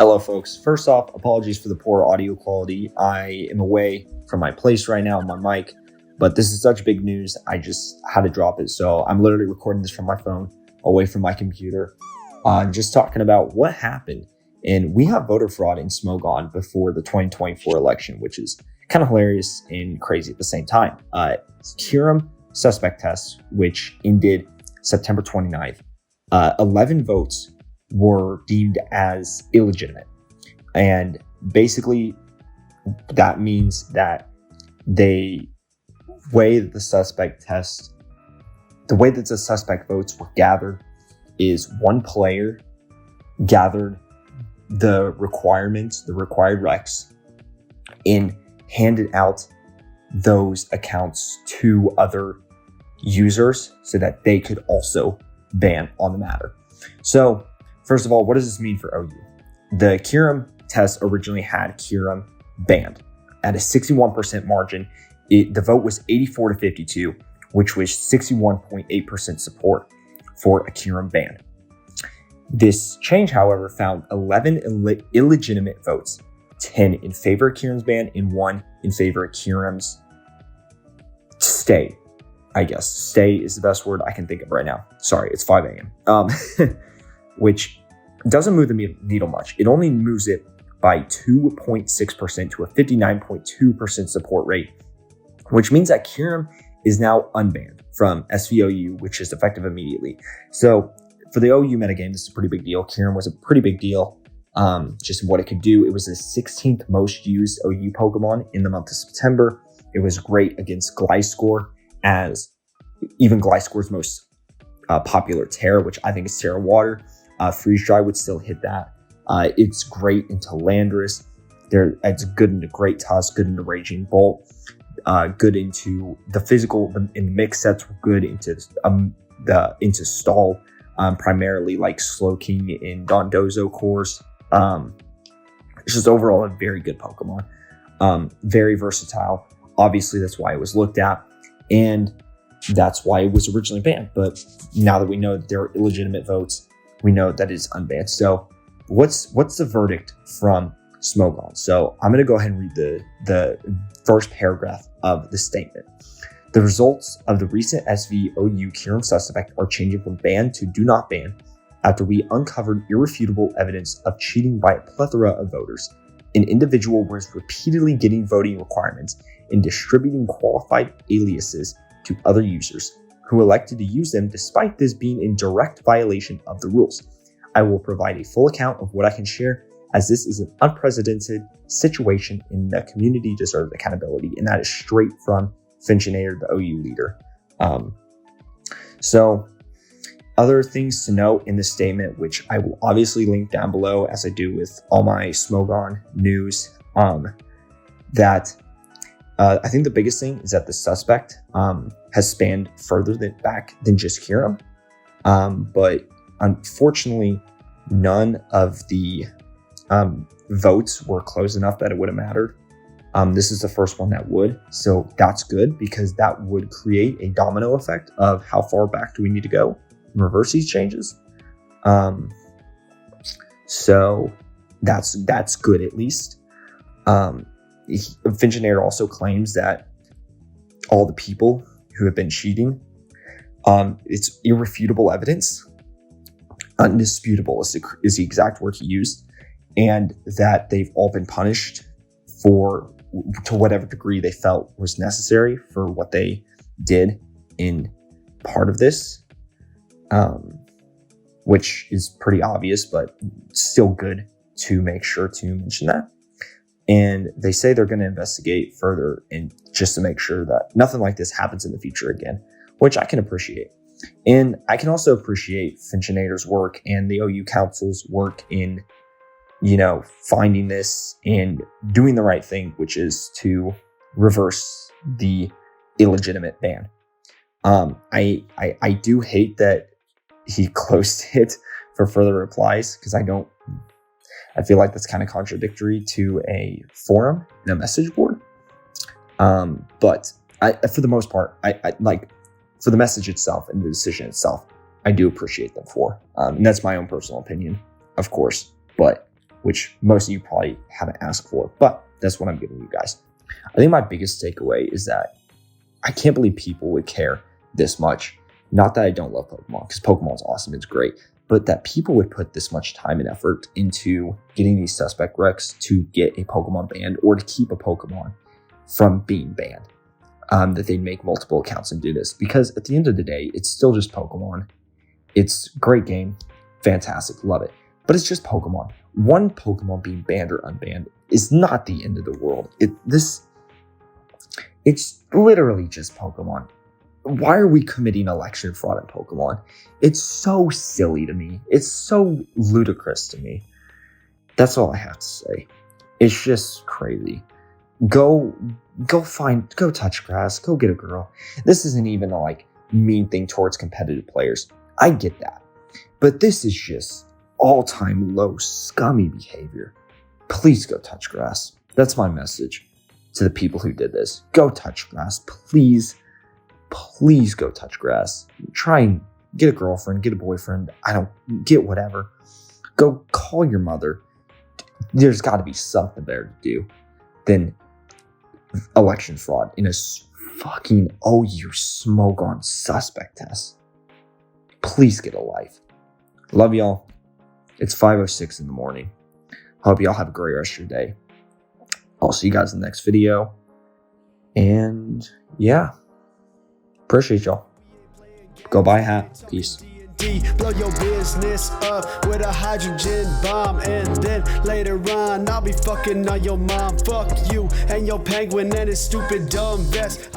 Hello, folks. First off, apologies for the poor audio quality. I am away from my place right now on my mic, but this is such big news. I just had to drop it. So I'm literally recording this from my phone, away from my computer, just talking about what happened. And we have voter fraud in Smogon before the 2024 election, which is kind of hilarious and crazy at the same time. Kyurem suspect test, which ended September 29th, 11 votes were deemed as illegitimate. And basically, that means that the way that the suspect votes were gathered is one player gathered the required recs, and handed out those accounts to other users so that they could also ban on the matter. So, first of all, what does this mean for OU? The Kyurem test originally had Kyurem banned at a 61% margin. The vote was 84 to 52, which was 61.8% support for a Kyurem ban. This change, however, found 11 illegitimate votes, 10 in favor of Kyurem's ban and 1 in favor of Kyurem's stay. I guess stay is the best word I can think of right now. Sorry, it's 5 a.m. Which doesn't move the needle much. It only moves it by 2.6% to a 59.2% support rate, which means that Kyurem is now unbanned from SVOU, which is effective immediately. So for the OU metagame, this is a pretty big deal. Kyurem was a pretty big deal, just what it could do. It was the 16th most used OU Pokemon in the month of September. It was great against Gliscor, as even Gliscor's most popular Terra, which I think is Terra Water. Freeze Dry would still hit that. It's great into Landorus. It's good into Great Tusk, good into Raging Bolt, good into the physical. In the mix sets, were good into Stall, primarily like Slowking in Dondozo cores. It's just overall a very good Pokemon. Very versatile. Obviously, that's why it was looked at, and that's why it was originally banned. But now that we know that there are illegitimate votes, we know that it's unbanned. So what's the verdict from Smogon? So I'm going to go ahead and read the first paragraph of the statement. The results of the recent SVOU Kyurem suspect are changing from banned to do not ban after we uncovered irrefutable evidence of cheating by a plethora of voters. An individual was repeatedly getting voting requirements and distributing qualified aliases to other users who elected to use them despite this being in direct violation of the rules. I will provide a full account of what I can share, as this is an unprecedented situation and the community deserves accountability, and that is straight from Finchinator, the OU leader. So other things to note in this statement, which I will obviously link down below as I do with all my Smogon news, that I think the biggest thing is that the suspect has spanned further back than just Kyurem. But unfortunately, none of the votes were close enough that it would have mattered. This is the first one that would. So that's good, because that would create a domino effect of how far back do we need to go and reverse these changes. So that's good, at least. Finchinator also claims that all the people who have been cheating, it's irrefutable evidence, undisputable is the exact word he used, and that they've all been punished to whatever degree they felt was necessary for what they did in part of this, which is pretty obvious, but still good to make sure to mention that. And they say they're going to investigate further, and just to make sure that nothing like this happens in the future again, which I can appreciate. And I can also appreciate Finchinator's work and the OU Council's work in, finding this and doing the right thing, which is to reverse the illegitimate ban. I do hate that he closed it for further replies, because I feel like that's kind of contradictory to a forum and a message board. But for the most part, I like, for the message itself and the decision itself, I do appreciate them for. And that's my own personal opinion, of course. But which most of you probably haven't asked for, but that's what I'm giving you guys. I think my biggest takeaway is that I can't believe people would care this much. Not that I don't love Pokemon, because Pokemon's awesome, it's great, but that people would put this much time and effort into getting these suspect wrecks to get a Pokemon banned or to keep a Pokemon from being banned. That they'd make multiple accounts and do this, because at the end of the day, it's still just Pokemon. It's a great game, fantastic, love it, but it's just Pokemon. One Pokemon being banned or unbanned is not the end of the world. It's literally just Pokemon. Why are we committing election fraud in Pokemon? It's so silly to me. It's so ludicrous to me. That's all I have to say. It's just crazy. Go touch grass, go get a girl. This isn't even a mean thing towards competitive players. I get that. But this is just all-time low, scummy behavior. Please go touch grass. That's my message to the people who did this. Go touch grass. Please go touch grass. Try and get a girlfriend, get a boyfriend. I don't get whatever. Go call your mother. There's got to be something better to do than election fraud in a fucking OU Smogon suspect test. Please get a life. Love y'all. It's 5:06 in the morning. Hope y'all have a great rest of your day. I'll see you guys in the next video. And yeah, appreciate y'all. Go buy a hat. Peace. Blow your business up with a hydrogen bomb, and then later on I'll be fucking on your mom. Fuck you and your penguin and his stupid dumb vest.